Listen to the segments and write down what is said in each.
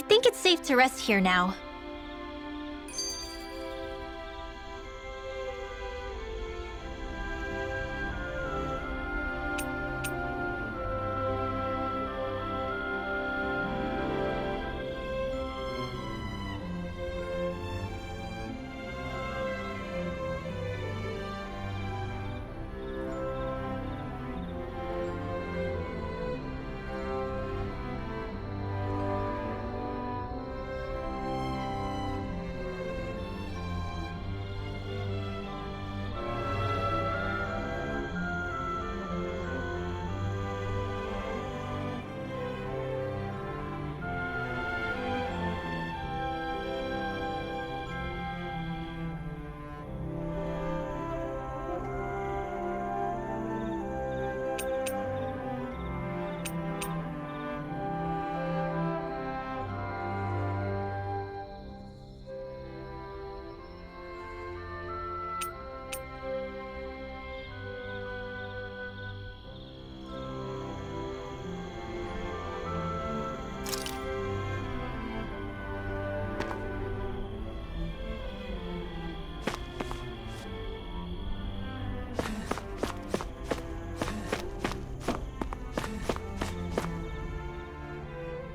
think it's safe to rest here now.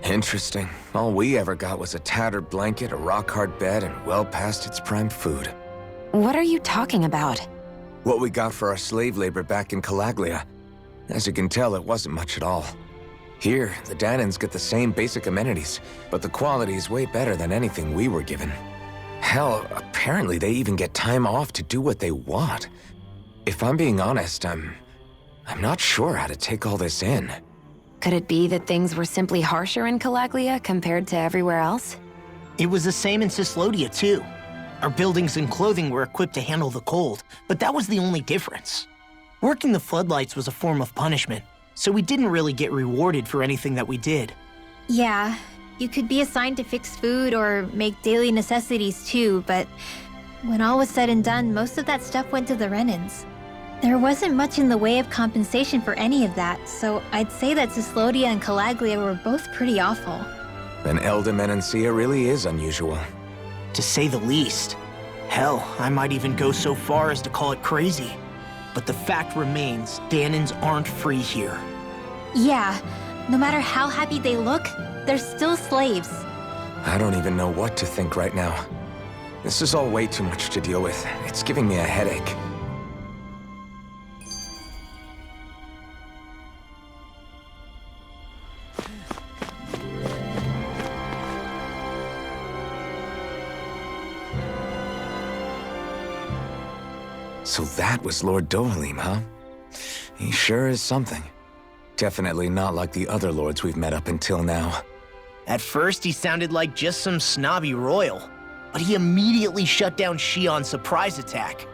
Interesting. All we ever got was a tattered blanket, a rock-hard bed, and well past its prime food. What are you talking about? What we got for our slave labor back in Calaglia. As you can tell, it wasn't much at all. Here, the Dahnans get the same basic amenities, but the quality is way better than anything we were given. Hell, apparently they even get time off to do what they want. If I'm being honest, I'm not sure how to take all this in. Could it be that things were simply harsher in Calaglia compared to everywhere else? It was the same in Cyslodia, too. Our buildings and clothing were equipped to handle the cold, but that was the only difference. Working the floodlights was a form of punishment, so we didn't really get rewarded for anything that we did. Yeah, you could be assigned to fix food or make daily necessities too, but when all was said and done, most of that stuff went to the Renans. There wasn't much in the way of compensation for any of that, so I'd say that Cyslodia and Calaglia were both pretty awful. Then Elda Menancia really is unusual. To say the least. Hell, I might even go so far as to call it crazy. But the fact remains, Dahnans aren't free here. Yeah, no matter how happy they look, they're still slaves. I don't even know what to think right now. This is all way too much to deal with. It's giving me a headache. So that was Lord Dohalim, huh? He sure is something. Definitely not like the other lords we've met up until now. At first, he sounded like just some snobby royal, but he immediately shut down Shion's surprise attack.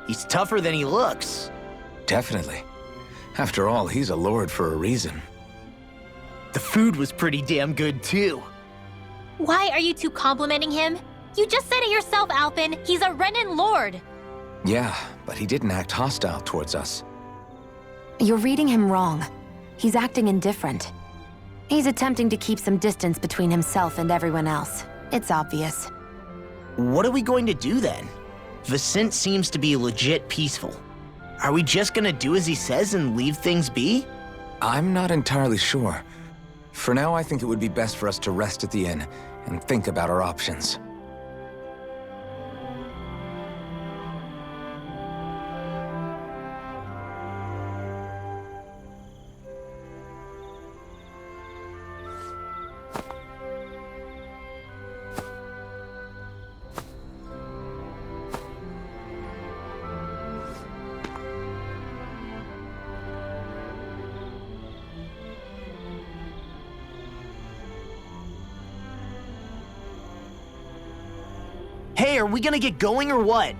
He's tougher than he looks. Definitely. After all, he's a lord for a reason. The food was pretty damn good, too. Why are you two complimenting him? You just said it yourself, Alphen. He's a Renan lord. Yeah, but he didn't act hostile towards us. You're reading him wrong. He's acting indifferent. He's attempting to keep some distance between himself and everyone else. It's obvious. What are we going to do then? Vicente seems to be legit peaceful. Are we just gonna do as he says and leave things be? I'm not entirely sure. For now, I think it would be best for us to rest at the inn and think about our options. Hey, are we gonna get going or what?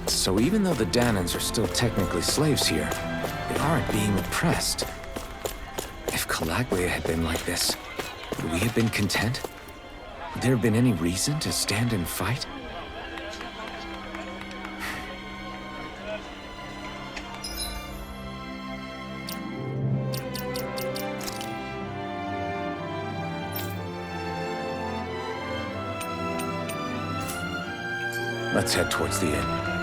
So even though the Danans are still technically slaves here, they aren't being oppressed. If Calaglia had been like this, would we have been content? Would there have been any reason to stand and fight? Let's head towards the inn.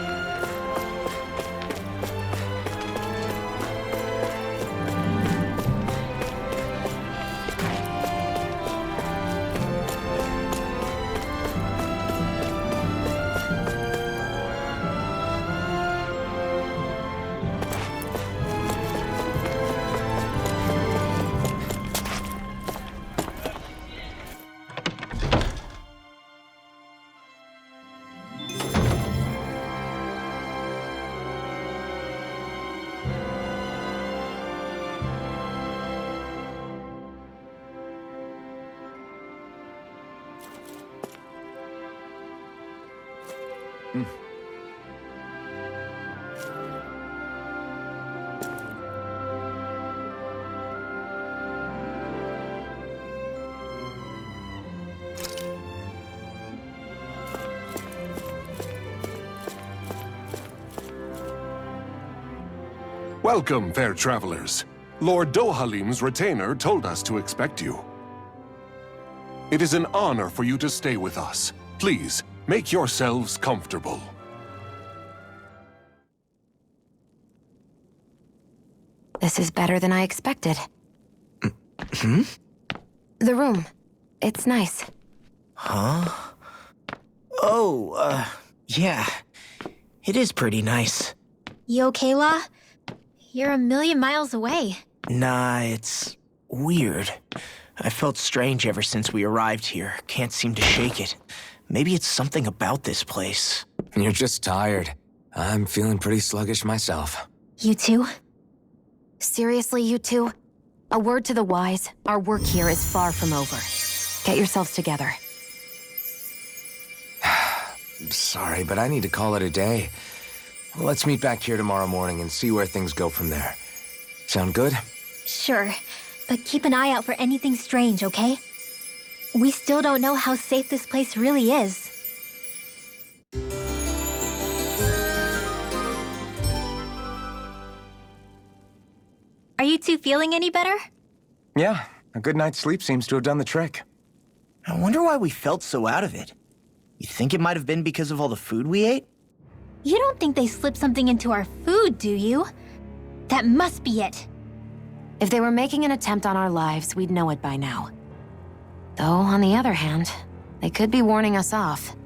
Welcome, fair travelers. Lord Dohalim's retainer told us to expect you. It is an honor for you to stay with us. Please, make yourselves comfortable. This is better than I expected. Hmm? The room. It's nice. Huh? Oh, yeah. It is pretty nice. You okay, La? You're a million miles away. Nah, it's weird. I felt strange ever since we arrived here. Can't seem to shake it. Maybe it's something about this place. You're just tired. I'm feeling pretty sluggish myself. You too? Seriously, you two? A word to the wise, our work here is far from over. Get yourselves together. Sorry, but I need to call it a day. Let's meet back here tomorrow morning and see where things go from there. Sound good? Sure, but keep an eye out for anything strange, okay? We still don't know how safe this place really is. Are you two feeling any better? Yeah, a good night's sleep seems to have done the trick. I wonder why we felt so out of it. You think it might have been because of all the food we ate? You don't think they slipped something into our food, do you? That must be it. If they were making an attempt on our lives, we'd know it by now. Though, on the other hand, they could be warning us off.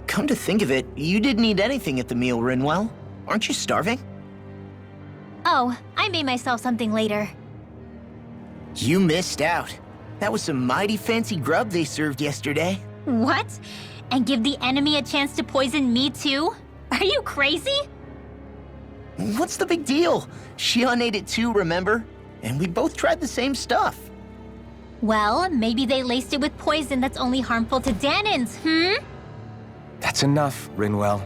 Come to think of it, you didn't eat anything at the meal, Rinwell. Aren't you starving? Oh, I made myself something later. You missed out. That was some mighty fancy grub they served yesterday. What? And give the enemy a chance to poison me too? Are you crazy? What's the big deal? Shion ate it too, remember? And we both tried the same stuff. Well, maybe they laced it with poison that's only harmful to Danans, That's enough, Rinwell.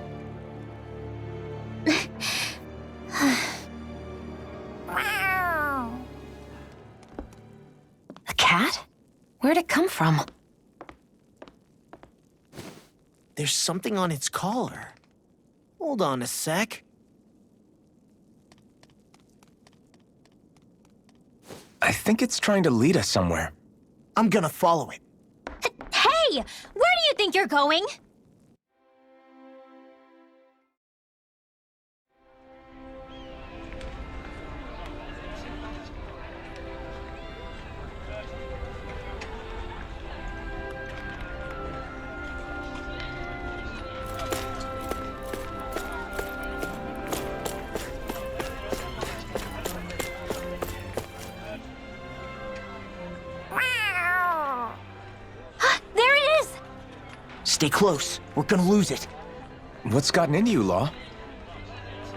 A cat? Where'd it come from? There's something on its collar. Hold on a sec. I think it's trying to lead us somewhere. I'm gonna follow it. Hey! Where do you think you're going? There it is! Stay close. We're gonna lose it. What's gotten into you, Law?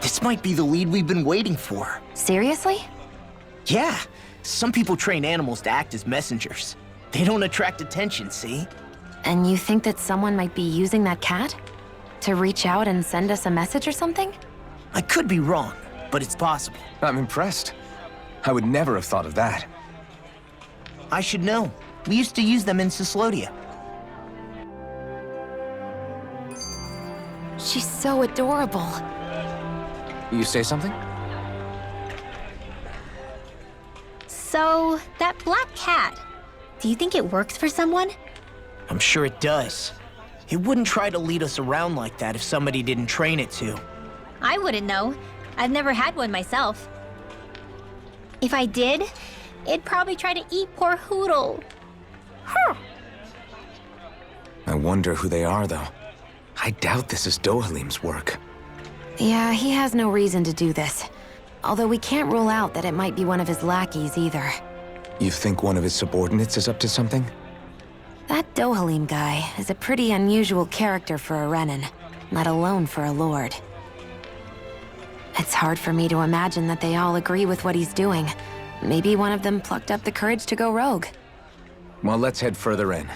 This might be the lead we've been waiting for. Seriously? Yeah. Some people train animals to act as messengers. They don't attract attention, see? And you think that someone might be using that cat? To reach out and send us a message or something? I could be wrong, but it's possible. I'm impressed. I would never have thought of that. I should know. We used to use them in Cyslodia. She's so adorable. You say something? So, that black cat, do you think it works for someone? I'm sure it does. It wouldn't try to lead us around like that if somebody didn't train it to. I wouldn't know. I've never had one myself. If I did, it'd probably try to eat poor Hootle. I wonder who they are, though. I doubt this is Dohalim's work. Yeah, he has no reason to do this. Although we can't rule out that it might be one of his lackeys either. You think one of his subordinates is up to something? That Dohalim guy is a pretty unusual character for a Renan, let alone for a lord. It's hard for me to imagine that they all agree with what he's doing. Maybe one of them plucked up the courage to go rogue. Well, let's head further in.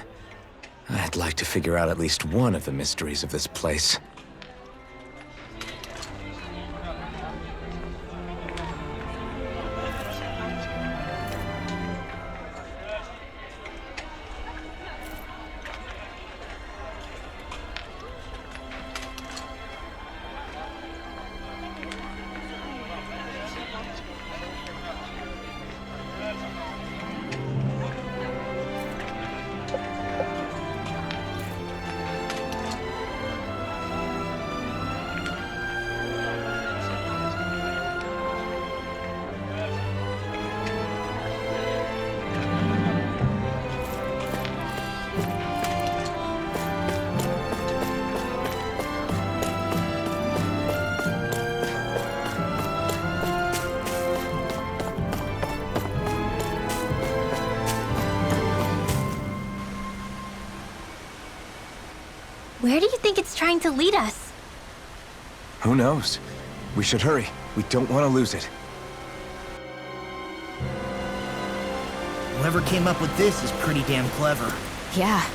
I'd like to figure out at least one of the mysteries of this place. Where do you think it's trying to lead us? Who knows? We should hurry. We don't want to lose it. Whoever came up with this is pretty damn clever. Yeah,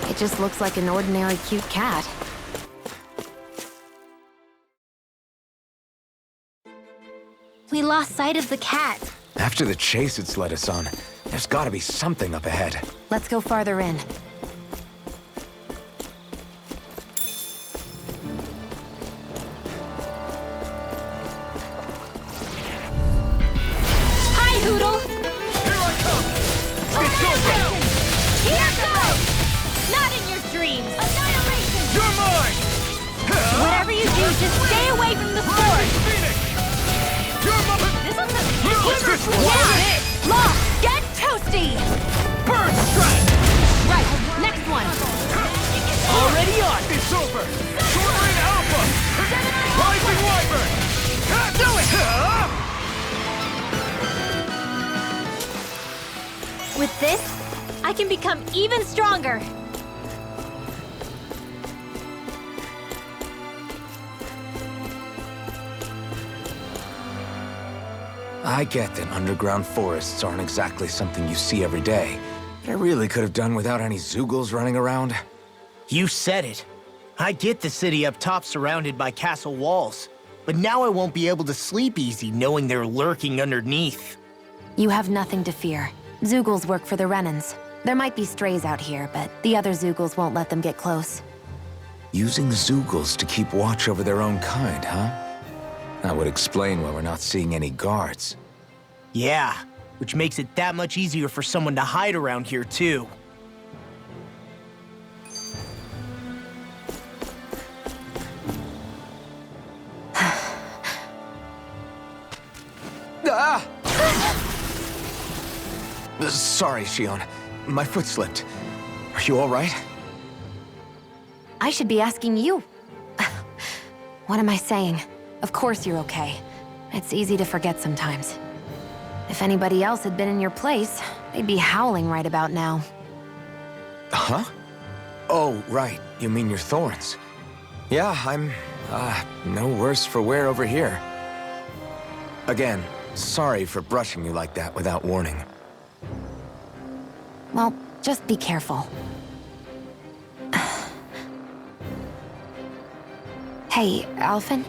it just looks like an ordinary cute cat. We lost sight of the cat. After the chase it's led us on, there's gotta be something up ahead. Let's go farther in. Hi, Hootle! Here I come! Here goes! Not in your dreams! Annihilation! You're mine! Whatever you do, just stay away from the sword! Phoenix! You're mine! Yeah! Lost! Get toasty! Burn strike! Right, next one! Already on! It's over! Short Rain Alpha! Rising Wyvern! Do it! With this, I can become even stronger. I get that underground forests aren't exactly something you see every day, but I really could have done without any Zeugles running around. You said it. I get the city up top surrounded by castle walls, but now I won't be able to sleep easy knowing they're lurking underneath. You have nothing to fear. Zeugles work for the Renans. There might be strays out here, but the other Zeugles won't let them get close. Using Zeugles to keep watch over their own kind, huh? That would explain why we're not seeing any guards. Yeah, which makes it that much easier for someone to hide around here, too. Ah! Sorry, Shion. My foot slipped. Are you all right? I should be asking you. What am I saying? Of course you're okay. It's easy to forget sometimes. If anybody else had been in your place, they'd be howling right about now. Huh? Oh, right. You mean your thorns. Yeah, I'm, no worse for wear over here. Again, sorry for brushing you like that without warning. Well, just be careful. Hey, Alphen?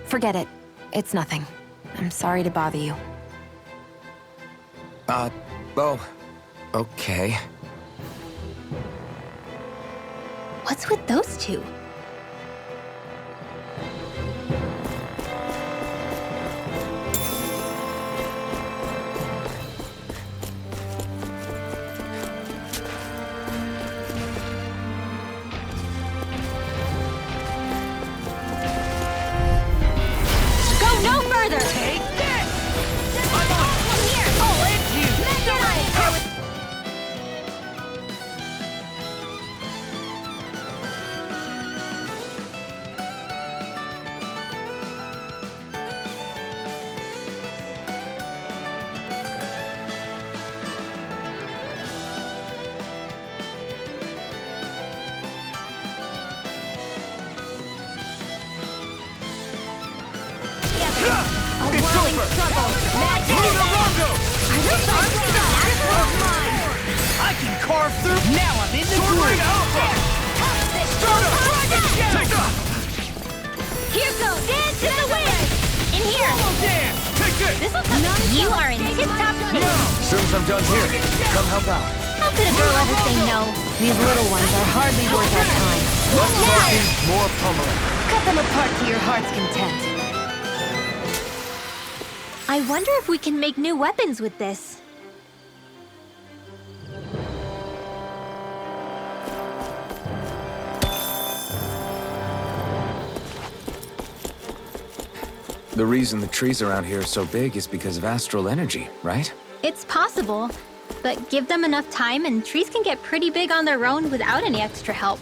Forget it. It's nothing. I'm sorry to bother you. Oh, okay. What's with those two? Go no further! Take this! I'm on here! I'll end you! It's over! I can carve through. Now I'm in the groove. Here goes! Dance in the wind! In here! This'll come. You are in tip-top shape. As soon as I'm done here, come help out. How could a girl ever say no? These little ones are hardly worth our time. Less talking, more pummeling. Cut them apart to your heart's content. I wonder if we can make new weapons with this. The reason the trees around here are so big is because of astral energy, right? It's possible, but give them enough time and trees can get pretty big on their own without any extra help.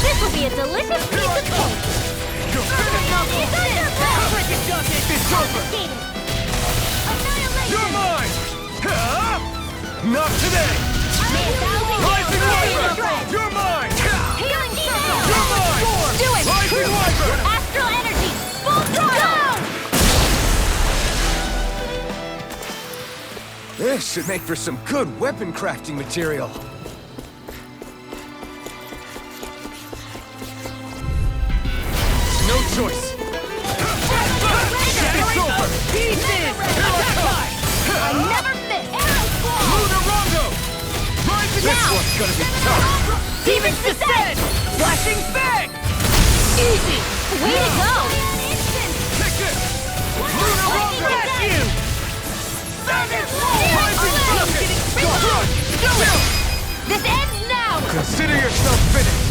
This will be a delicious piece of cake! It's over! You're mine! Not today! Rising Wyvern! You're mine! Healing circle! You're mine! Do it! Rising Wyvern! Astral energy! Full throttle! This should make for some good weapon crafting material. No choice. It's over. Pieces! I never miss! Lunarongo! Rising This one's gonna be tough. Demon's Descent! Flashing Fang! Easy! Way to go! Take it! Lunarongo! That's you! Rising Fang! This ends now! Consider yourself finished.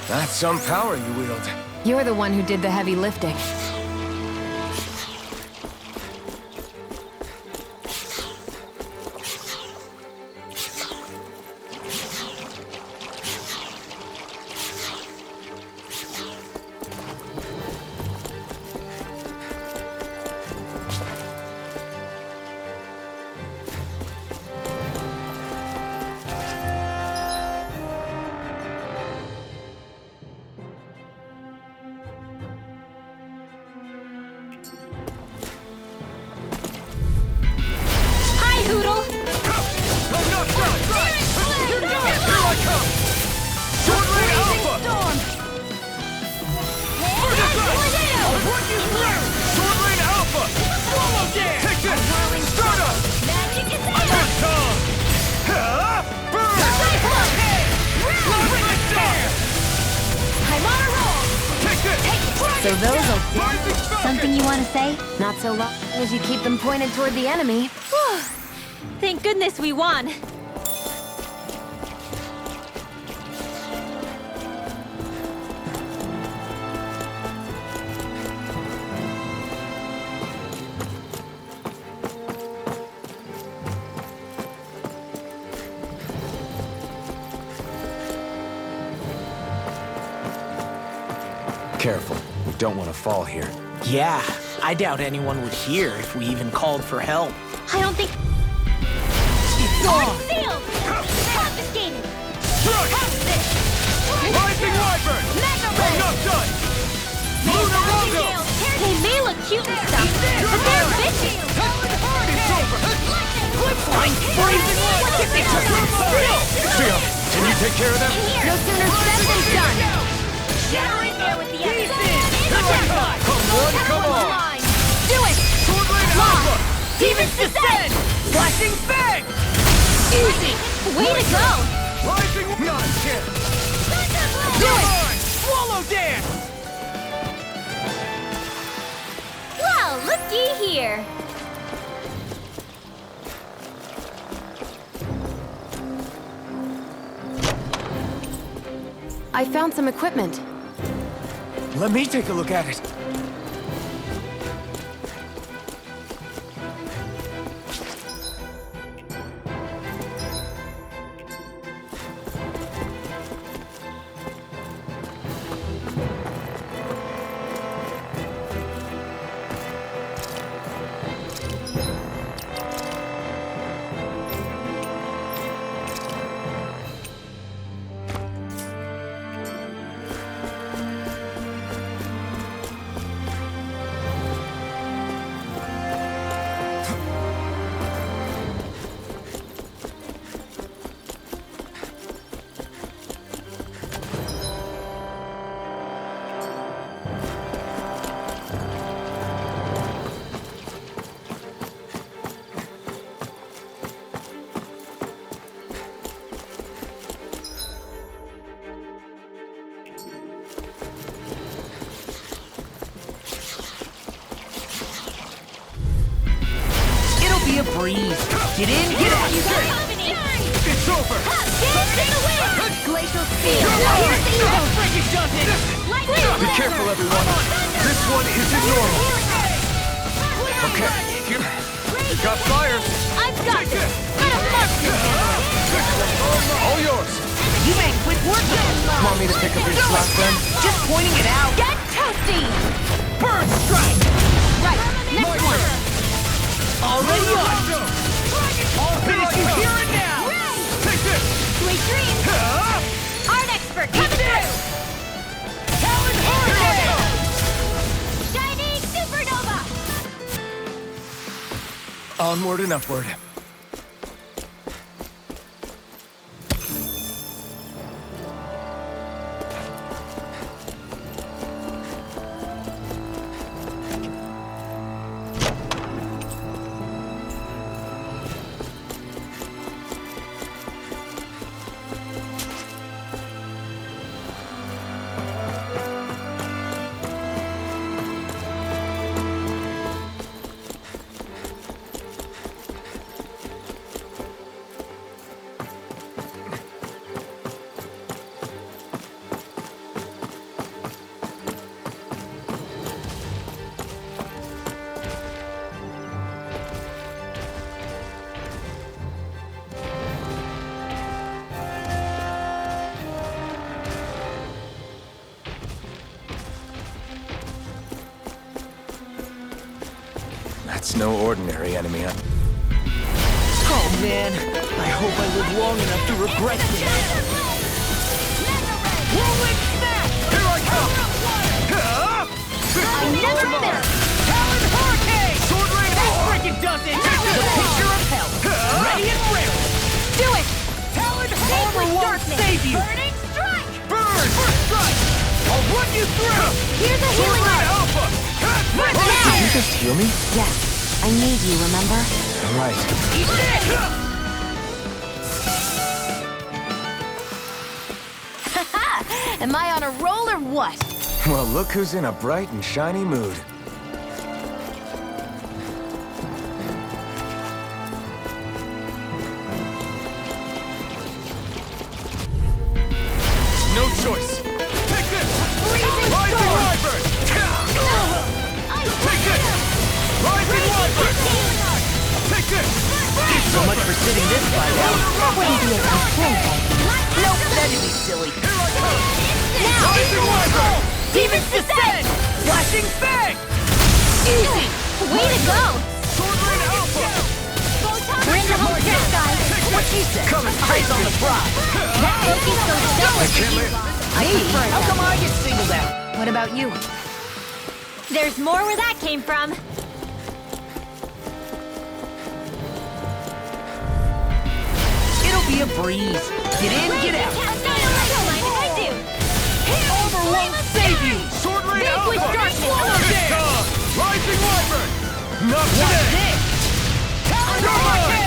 That's some power you wield. You're the one who did the heavy lifting. Hi, Hoodle! I'm not done! Here I come! Sword Rain Alpha! I'll run you through! Sword Rain Alpha! Swallow Dance! Take this! Stardust! Good tongue! Burn! Bring it down! I'm on a roll! Take this! So those will Rising Falcon! Something you want to say? not so long as you keep them pointed toward the enemy. Thank goodness we won. Careful. We don't want to fall here. Yeah, I doubt anyone would hear if we even called for help. I don't think... Sealed! Confiscated! Hostage! Rising Wyvern! Mega I'm Red! not done! Lunar Rondo! They may look cute and stuff, but they're bitches! It's over! Flying freezing Seal, can you take care of them? No sooner said than done! Shattering there with the Come on, come on! Do it! Sword Rain Alpha! Demons descend! Flashing Fang! Easy! Way to go! Rising Not a chance! Do it! Swallow Dance! Well, looky here! I found some equipment. Let me take a look at it. Be a breeze. Get in, get out. It's over! Glacial Steel! Here's the evil! Be careful, everyone. This one isn't normal. Okay. You got flyers! I've got this! Let 'em mark you! All yours. You made quick work of it. Want me to pick up your slack then? Just pointing it out. Get toasty! Burn strike. Right, next one! Already on. I'll finish you here and now. Take this! Sweet dreams! Art expert coming through! Talon Hurricane! Shining supernova! Onward and upward. That's no ordinary enemy, huh? Oh man, I hope I live long enough to regret this. Whirlwind Snap! Here I come! I never miss! Talon Hurricane! Sword Rain That Alpha! freaking does it! The picture of hell, ready and ready. Do it! Talon Armor won't darkness. save you. Burning strike! Burn! First strike! I'll run you through! Here's a Sword healing Rain art! Alpha! Did you just heal me? Yes. I need you, remember? Right. Eat this! Am I on a roll or what? Well, look who's in a bright and shiny mood. No choice! Take this! Rising Wyvern! Take this! Rising Wyvern! Take this! So much for sitting this fight out. That wouldn't be a complaint. Nope, that'd be silly. Here I come! Now! Rising Wyvern! Demons descend! Flashing Fang! Easy! Way to go! Sword Rain Alpha! We're in the home stretch, guys. What she said? Coming straight on the prize. That focus goes double for you. Me? How come I get singled out? What about you? There's more where that came from. It'll be a breeze. Get in, get out. Armor won't save you. Sword Rain Vanquish Alpha! darkness. Swallow dance! Rising Wyvern! Not today!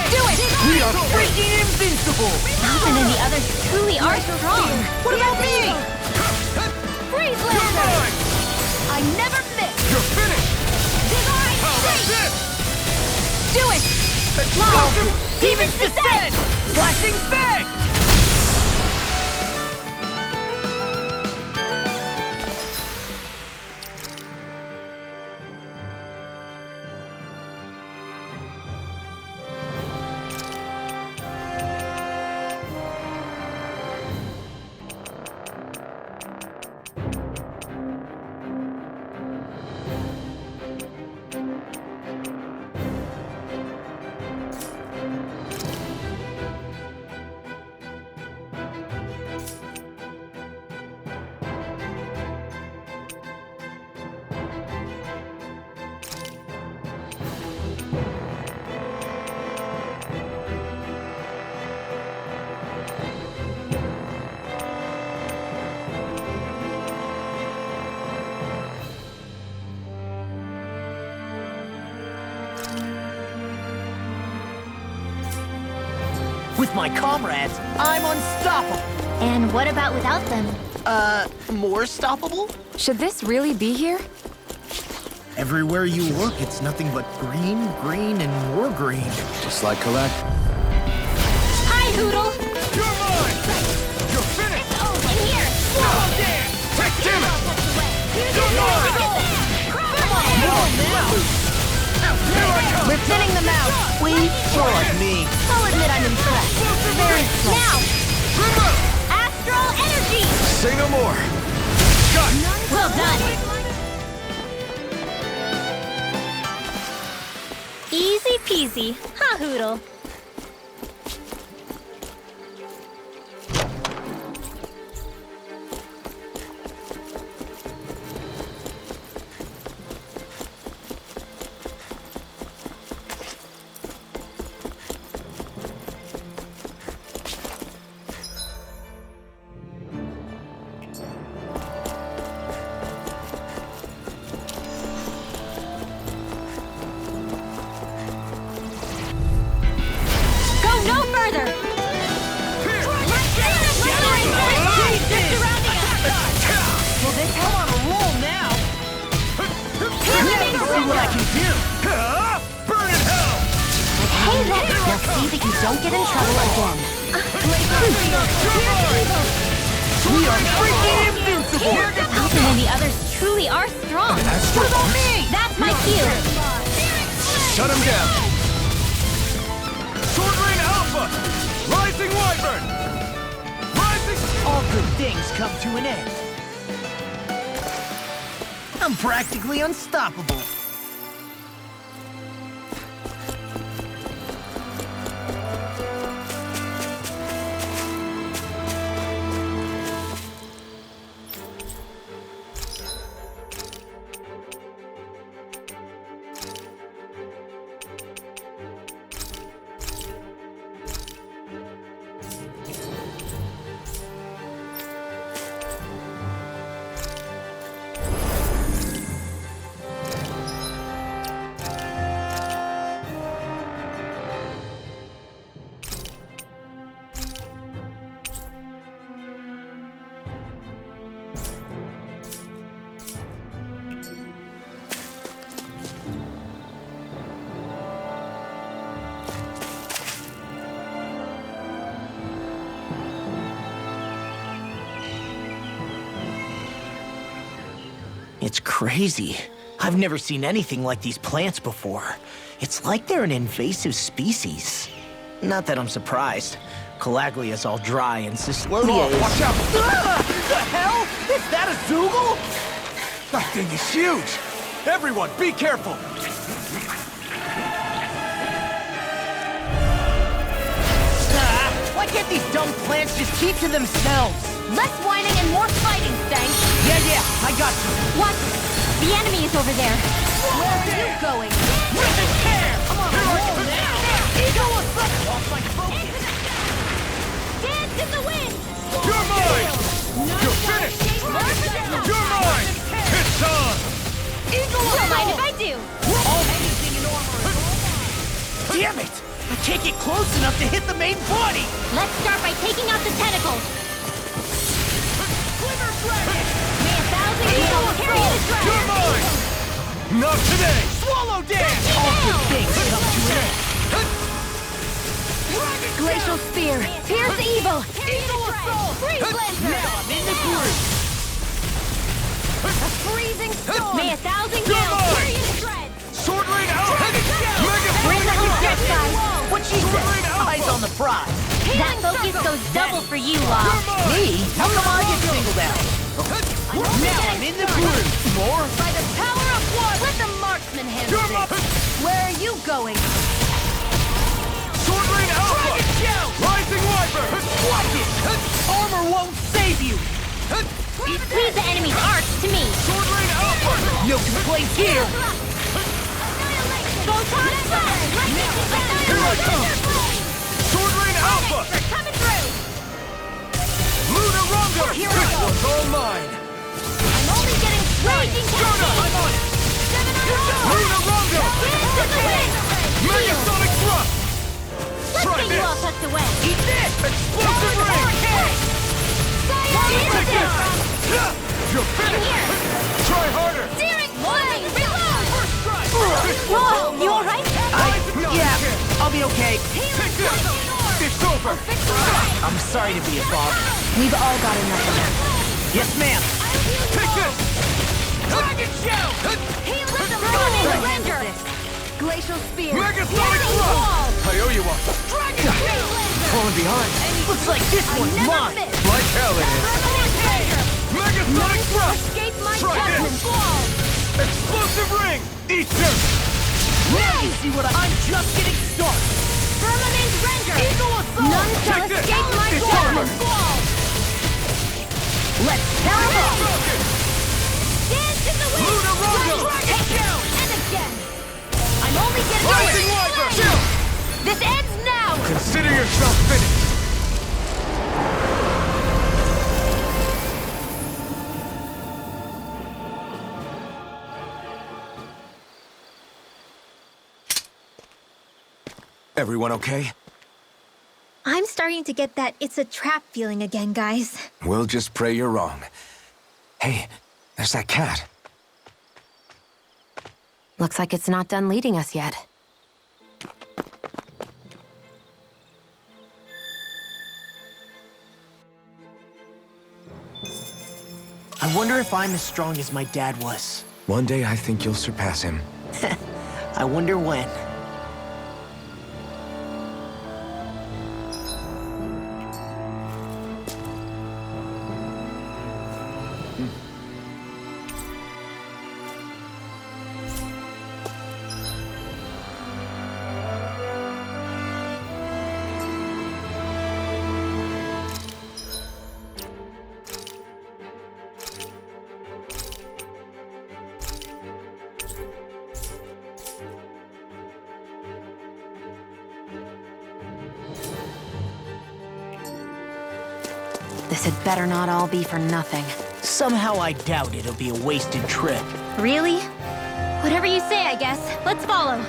Do it! We are freaking invincible. Alvin and the others truly are strong. What about me? Freeze You're laser! mine! I never miss! You're finished! Divine How about Strength! this? Do it! Explosive! Demon's Descent! Flashing Fang! With my comrades, I'm unstoppable. And what about without them? More stoppable? Should this really be here? Everywhere you look, it's nothing but green, green, and more green. Just like Calag. Hi, Hoodle! You're mine! You're finished! In here! Swallow dance! Heck, damn it! You're mine! We're thinning them out. More like me. I'll admit I'm impressed. Very impressed. Now! Astral Energy! Say no more. Well done! Easy peasy, huh, Hoodle? No further! Well, they come on a roll now. See what I can do. Burn in hell! Hey there! Now see that you don't get in trouble again. We are freaking invincible. Alvin and the others truly are strong. What about me? That's my cue. Shut him down. Sword Rain Alpha! Rising Wyvern! Rising... All good things come to an end. I'm practically unstoppable. It's crazy. I've never seen anything like these plants before. It's like they're an invasive species. Not that I'm surprised. Calaglia's all dry and Cyslodia is... Watch out! Ah! The hell? Is that a Zoogle? That thing is huge! Everyone, be careful! Why can't these dumb plants just keep to themselves? Less whining and more fighting, Stank! Yeah, I got you. Watch it! The enemy is over there! Where are you going? Rip and tear! Come on, roll now! Ego effect! Off my focus! Dance in the wind! You're mine! You're finished! You're mine! It's on! Eagle Don't mind if I do! Anything in armor is all mine! Damn it! I can't get close enough to hit the main body! Let's start by taking out the tentacles! Glitter Dragon! May 1,000 Eagle carry it as You're mine! Not today! Swallow Dance! All good things come to an end! Glacial Spear! Pierce evil! Eagle Assault! Freeze Lancer! Now I'm in the groove! A freezing storm! May 1,000 You're gales mine! carry it as shreds! Sword Rain out! Mega Bring the whole jet guys! What she said! Eyes on the prize! That focus goes double for you, Law! Me? How come I get singled out? Now I'm in the groove! More? By the power of one! Let the marksman handle You're this! Where are you going? Sword Rain Alpha! Dragon Shout! Rising Wyvern! Watch it! Armor won't save you! Leave the enemy's arcs to me! Sword Rain Alpha! No complaints here! Photon Blast! Here I come! Sword Rain Alpha! We're coming through! Luna Rongo! Here This I go. one's all mine! I'm only getting raging cascade! I'm on it! Luna Rongo! Dance in the wind! Mega Sonic Thrust! Let's Try get you this. all tucked away! Eat this! Explosive Ring! Take this! You're finished! Try harder! Searing flame! Reload! This one's Whoa, all you mine. alright? Yeah, I'll be okay. Take this! It's over! I'm sorry to be a bother. We've all got enough of that. Yes, ma'am. Take this! Dragon Shout! Let them run in the render! Glacial Spear! Mega Sonic Thrust! I owe you one. Dragon Shout! Falling behind. Looks like this one's mine. Like hell it is. Mega Sonic Thrust! Escape my Try judgment! this! Explosive Ring! Eat this! Now you see what I'm just getting started. Firmament Render! Eagle Assault! None shall Take this. escape my It's judgment! over. Let's tear them up! Dance in the wind! Luna Rongo! Take it! And again! I'm only getting Rising Wyvern! This ends now! Consider yourself finished! Everyone okay? I'm starting to get that it's a trap feeling again, guys. We'll just pray you're wrong. Hey, there's that cat. Looks like it's not done leading us yet. I wonder if I'm as strong as my dad was. One day I think you'll surpass him. I wonder when. This had better not all be for nothing. Somehow I doubt it'll be a wasted trip. Really? Whatever you say, I guess. Let's follow.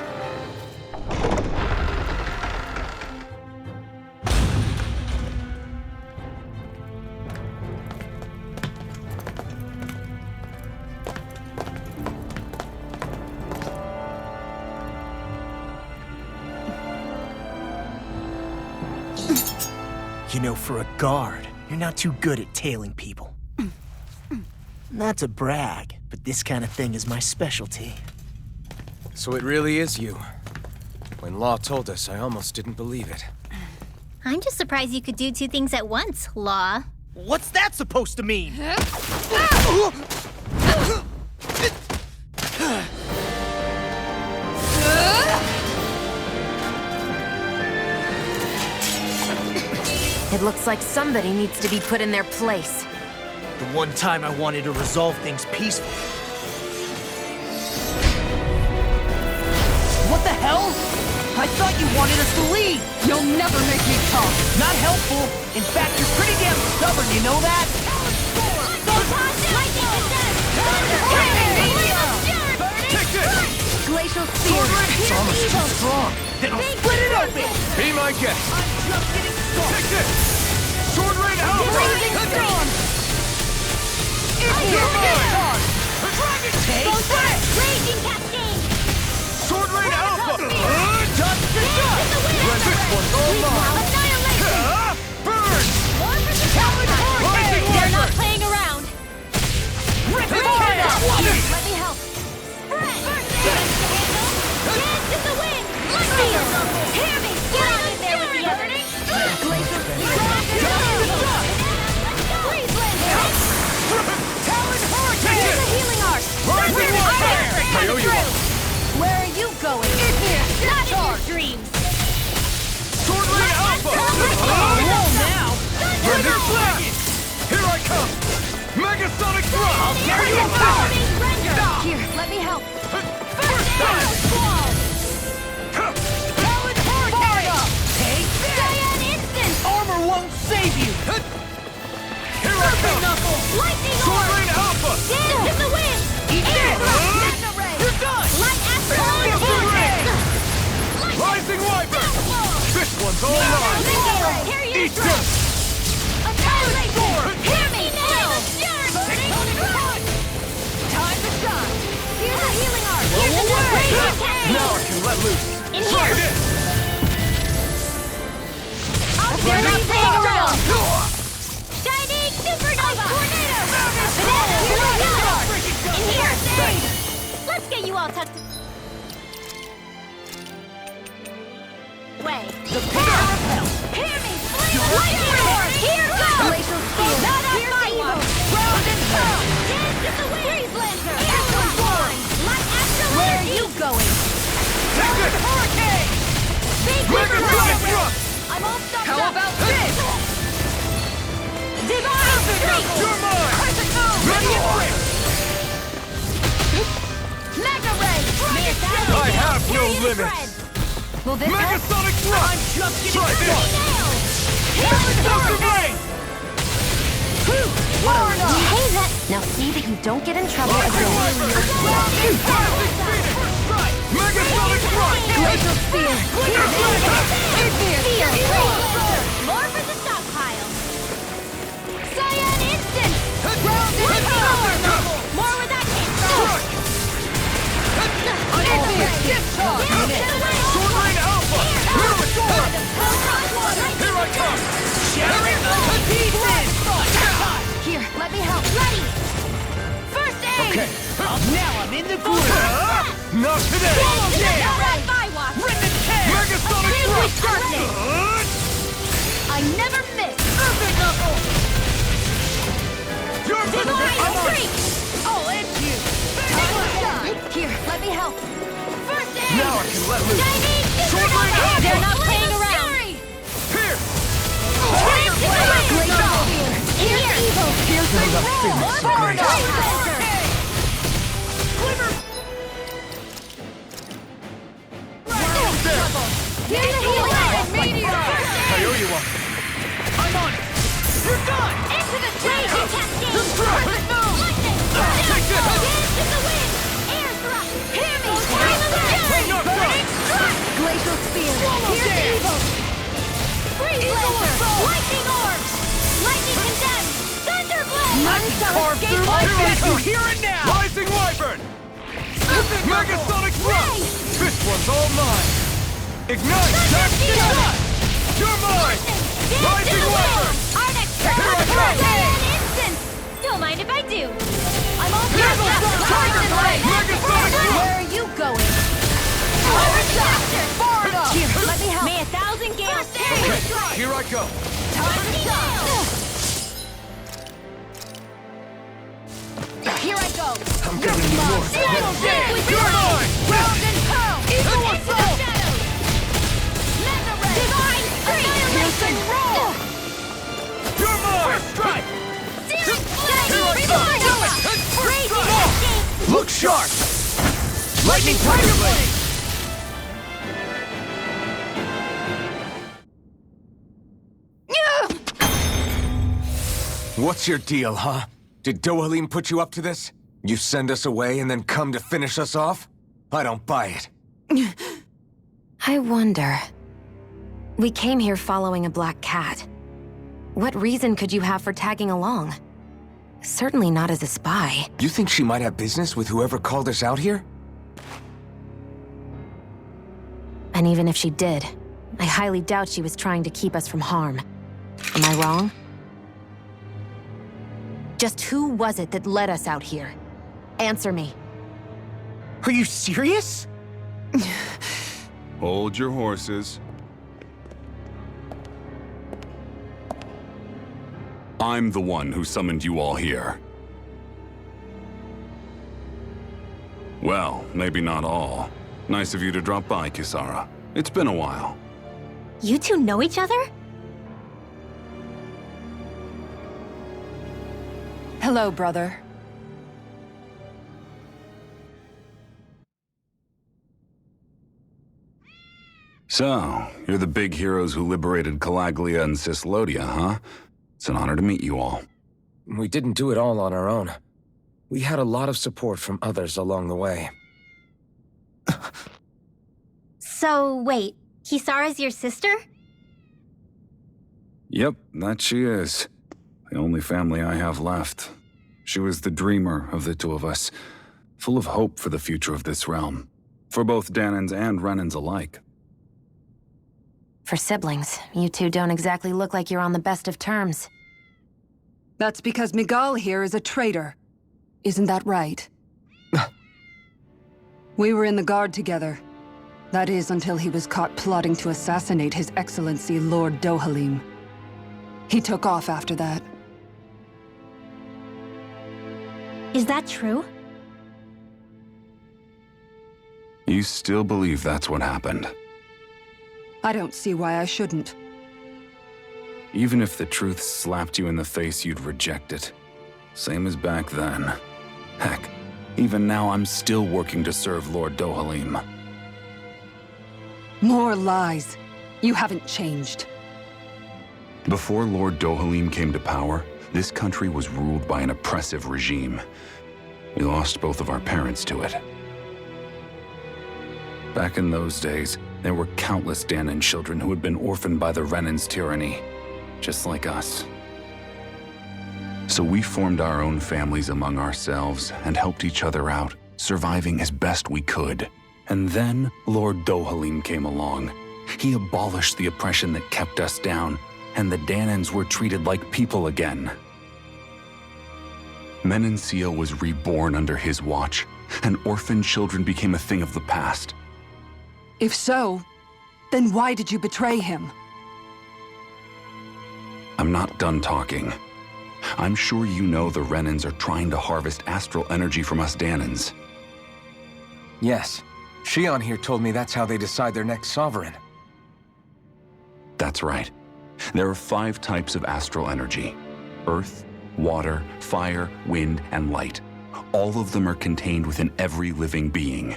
You know, for a guard, you're not too good at tailing people. Not to brag, but this kind of thing is my specialty. So it really is you. When Law told us, I almost didn't believe it. I'm just surprised you could do two things at once, Law. What's that supposed to mean? It looks like somebody needs to be put in their place. The one time I wanted to resolve things peacefully. What the hell? I thought you wanted us to leave! You'll never make me talk. Not helpful. In fact, you're pretty damn stubborn, you know that? Take this! Glacial Spear. It's almost too strong. Then I'll split it open! Be my guest. I'm just getting started! Take this! Sword Rain Alpha! Blazing Storm. You're mine! Dragon Taste! Go first. Raging Cascade. Sword Rain Alpha! Dust to dust! This one's all mine! Annihilation. Burn! Talon Rising They're not Wyvern! playing around. Rip it Here, down! Let me help. First dance in the wind. Lightning. Hear me. Get on in there with the others. Glacial Spear. Freeze Laser. Talon Hurricane! Here's a healing arc. Rising Wyvern! I owe you one. Where are you going? In here. Not in your dreams. Sword Rain Alpha! Roll now! Render Dragon! Here I come! Megasonic Thrust! Carry you apart! Here, let me help. First time! Talon Hurricane! Take this! Cyan Instant. Armor won't save you! Here I come! Knuckle! Lightning Sword Orb. Rain Alpha! Dance in the wind. Eat Air this! Thrust. Mega Ray. You're done! Light Astral Explosive Ray! Enhancement. Rising Wyvern! This one's all mine! Here you Eat this! Annihilation. Hear me. Now. Time to shine! Here's a healing arc. Here's a raging cascade. Now I can let loose! In Try here. this! They're not playing around. Shining Supernova. Tornado. In here. Let's get you all tucked away. The power repels! Hear me. Lightning Orb. Here goes. Glacial Spear. Not on my watch. Round and pound! Dance in the wind. Freeze Lancer. Air Thrust. Light Astral Where are Energy. you going? Take this! Hurricane! Big Megasonic Whisper. Thrust! I'm all stuffed How up. about this? Divine Strike. You're mine! Crescent Moon! Ready and quick! Mega Ray. I have no limits! Will this help? Megasonic Thrust! I'm just getting Try this! started! Explosive Rain! Hey, that. Now see that you don't get in trouble Rising again. Wyvern! Rising Phoenix! Megasonic Thrust! Glacial Spear. Glitter Blast! More for the stockpile. Cyan Instant. More where that came from. Sword Rain Alpha! Restore! Here I come! Shatter it to pieces! Here, let me help. Ready. First aid. Okay. Now I'm in the groove! Not today! Not right by watch. Rip and tear! Megasonic Extinguish Thrust! darkness. I never miss. Earthen Knuckle! You're Divine Streak. I'll end you! Here, let me help. First aid. Now I can let loose! Chinese Sword Rain Alpha! They're not playing around. Here! Dance in the wind. Glacial Spear. In here. Evil. Feel the Phoenix of Grace! Here's a healing arc. I owe you one! I'm on it! You're done! Into the raging cascade. Crescent Lightning. Take this! Dance in the wind. Air thrust. Hear me. Time of the Rain giant. up front! Glacial Spear. Here's dance. evil. Freeze Lancer. Lightning Orb. Lightning Condemned. Thunder Blade. None shall Carve escape through my my grip. you here and now! Rising Wyvern! Megasonic Thrust! This one's all mine! Ignite! You're mine! Rising Wyvern! Our next Here I come! Instant. Don't mind if I do. I'm all Tiger Blade! Megasonic Thrust! Where are you going? Over disaster! Far enough! Here, let me help. May 1,000 gales Okay, here I go! Time to shine! Here I go! I'm gonna need more! You're mine! Round and pound! Into the shadows! Mega Ray! Divine Streak! Annihilation! Roll! Lightning Tiger Blade! What's your deal, huh? Did Dohalim put you up to this? You send us away and then come to finish us off? I don't buy it. I wonder. We came here following a black cat. What reason could you have for tagging along? Certainly not as a spy. You think she might have business with whoever called us out here? And even if she did, I highly doubt she was trying to keep us from harm. Am I wrong? Just who was it that led us out here? Answer me. Are you serious? Hold your horses. I'm the one who summoned you all here. Well, maybe not all. Nice of you to drop by, Kisara. It's been a while. You two know each other? Hello, brother. So, you're the big heroes who liberated Calaglia and Cyslodia, huh? It's an honor to meet you all. We didn't do it all on our own. We had a lot of support from others along the way. So, wait, Kisara's your sister? Yep, that she is. The only family I have left. She was the dreamer of the two of us, full of hope for the future of this realm, for both Dahnans and Renans alike. For siblings, you two don't exactly look like you're on the best of terms. That's because Miguel here is a traitor. Isn't that right? We were in the Guard together. That is, until he was caught plotting to assassinate His Excellency Lord Dohalim. He took off after that. Is that true? You still believe that's what happened? I don't see why I shouldn't. Even if the truth slapped you in the face, you'd reject it. Same as back then. Heck, even now I'm still working to serve Lord Dohalim. More lies. You haven't changed. Before Lord Dohalim came to power, this country was ruled by an oppressive regime. We lost both of our parents to it. Back in those days, there were countless Dahnan children who had been orphaned by the Renan's tyranny, just like us. So we formed our own families among ourselves and helped each other out, surviving as best we could. And then Lord Dohalim came along. He abolished the oppression that kept us down, and the Dahnans were treated like people again. Menancia was reborn under his watch, and orphaned children became a thing of the past. If so, then why did you betray him? I'm not done talking. I'm sure you know the Renans are trying to harvest astral energy from us Dahnans. Yes. Shion here told me that's how they decide their next sovereign. That's right. There are 5 types of astral energy: earth, water, fire, wind, and light. All of them are contained within every living being.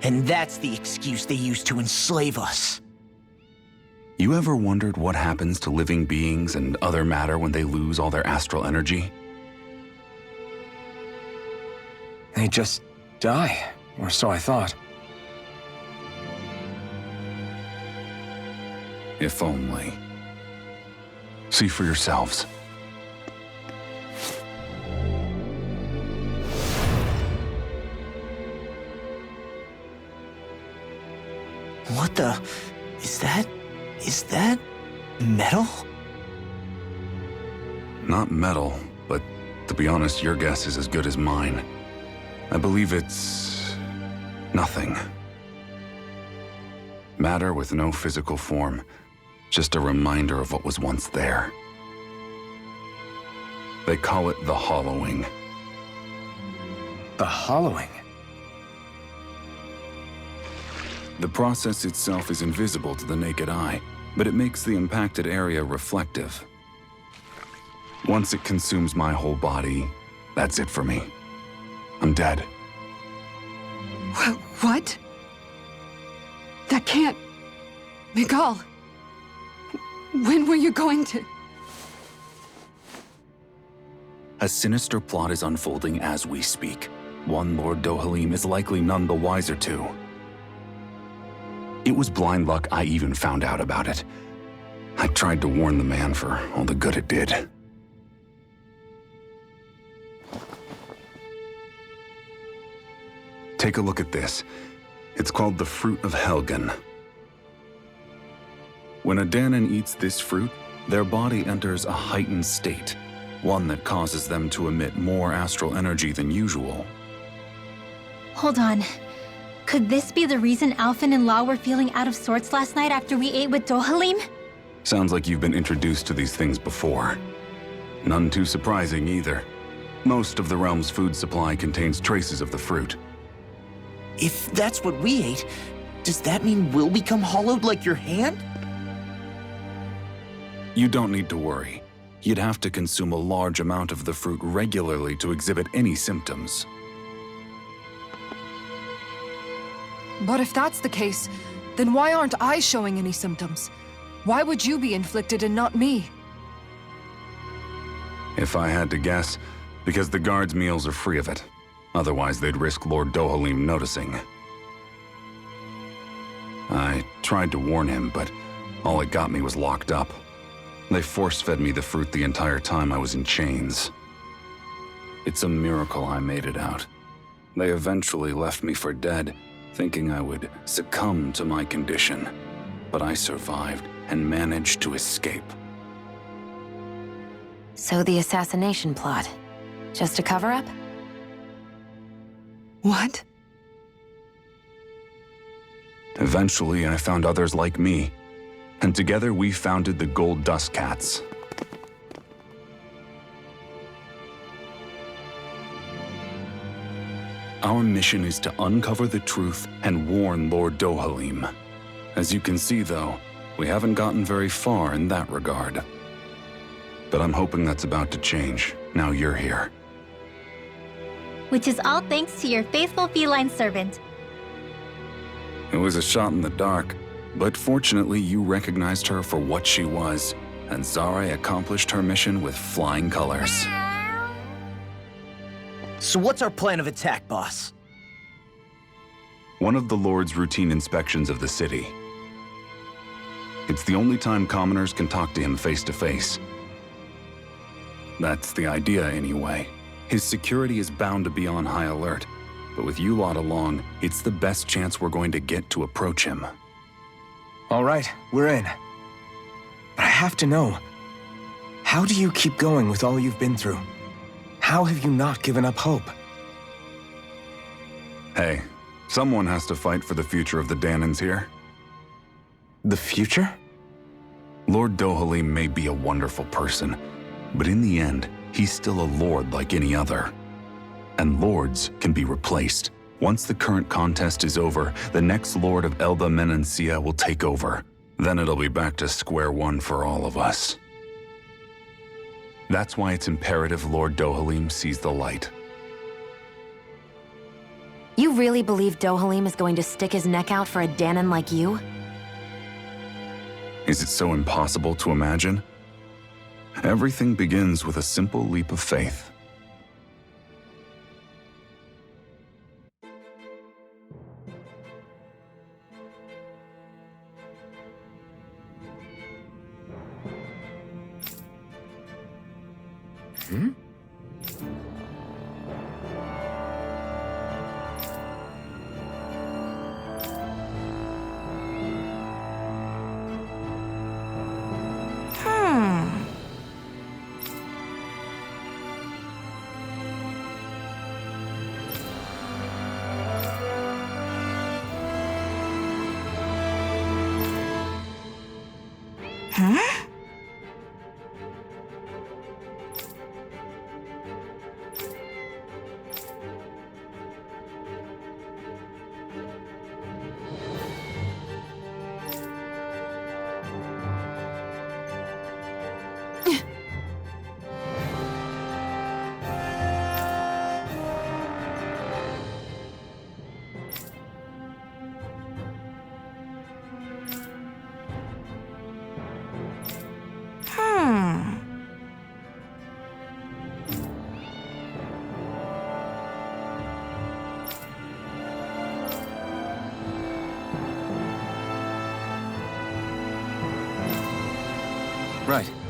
And that's the excuse they use to enslave us. You ever wondered what happens to living beings and other matter when they lose all their astral energy? They just die, or so I thought. If only. See for yourselves. What the... Is that... metal? Not metal, but to be honest, your guess is as good as mine. I believe it's... nothing. Matter with no physical form. Just a reminder of what was once there. They call it the hollowing. The hollowing? The process itself is invisible to the naked eye, but it makes the impacted area reflective. Once it consumes my whole body, that's it for me. I'm dead. What? That can't... Miguel, when were you going to... A sinister plot is unfolding as we speak. One Lord Dohalim is likely none the wiser to. It was blind luck I even found out about it. I tried to warn the man for all the good it did. Take a look at this. It's called the Fruit of Helgen. When a Dahnan eats this fruit, their body enters a heightened state, one that causes them to emit more astral energy than usual. Hold on. Could this be the reason Alphen and Law were feeling out of sorts last night after we ate with Dohalim? Sounds like you've been introduced to these things before. None too surprising either. Most of the realm's food supply contains traces of the fruit. If that's what we ate, does that mean we'll become hollowed like your hand? You don't need to worry. You'd have to consume a large amount of the fruit regularly to exhibit any symptoms. But if that's the case, then why aren't I showing any symptoms? Why would you be inflicted and not me? If I had to guess, because the guards' meals are free of it. Otherwise, they'd risk Lord Dohalim noticing. I tried to warn him, but all it got me was locked up. They force-fed me the fruit the entire time I was in chains. It's a miracle I made it out. They eventually left me for dead, thinking I would succumb to my condition. But I survived and managed to escape. So the assassination plot, just a cover-up? What? Eventually, I found others like me, and together we founded the Gold Dust Cats. Our mission is to uncover the truth and warn Lord Dohalim. As you can see, though, we haven't gotten very far in that regard. But I'm hoping that's about to change, now you're here. Which is all thanks to your faithful feline servant. It was a shot in the dark, but fortunately you recognized her for what she was, and Zare accomplished her mission with flying colors. So what's our plan of attack, boss? One of the Lord's routine inspections of the city. It's the only time commoners can talk to him face to face. That's the idea, anyway. His security is bound to be on high alert, but with you lot along, it's the best chance we're going to get to approach him. All right, we're in. But I have to know, how do you keep going with all you've been through? How have you not given up hope? Hey, someone has to fight for the future of the Dahnans here. The future? Lord Dohalim may be a wonderful person, but in the end, he's still a lord like any other. And lords can be replaced. Once the current contest is over, the next lord of Elba Menancia will take over. Then it'll be back to square one for all of us. That's why it's imperative Lord Dohalim sees the light. You really believe Dohalim is going to stick his neck out for a Dahnan like you? Is it so impossible to imagine? Everything begins with a simple leap of faith. Right.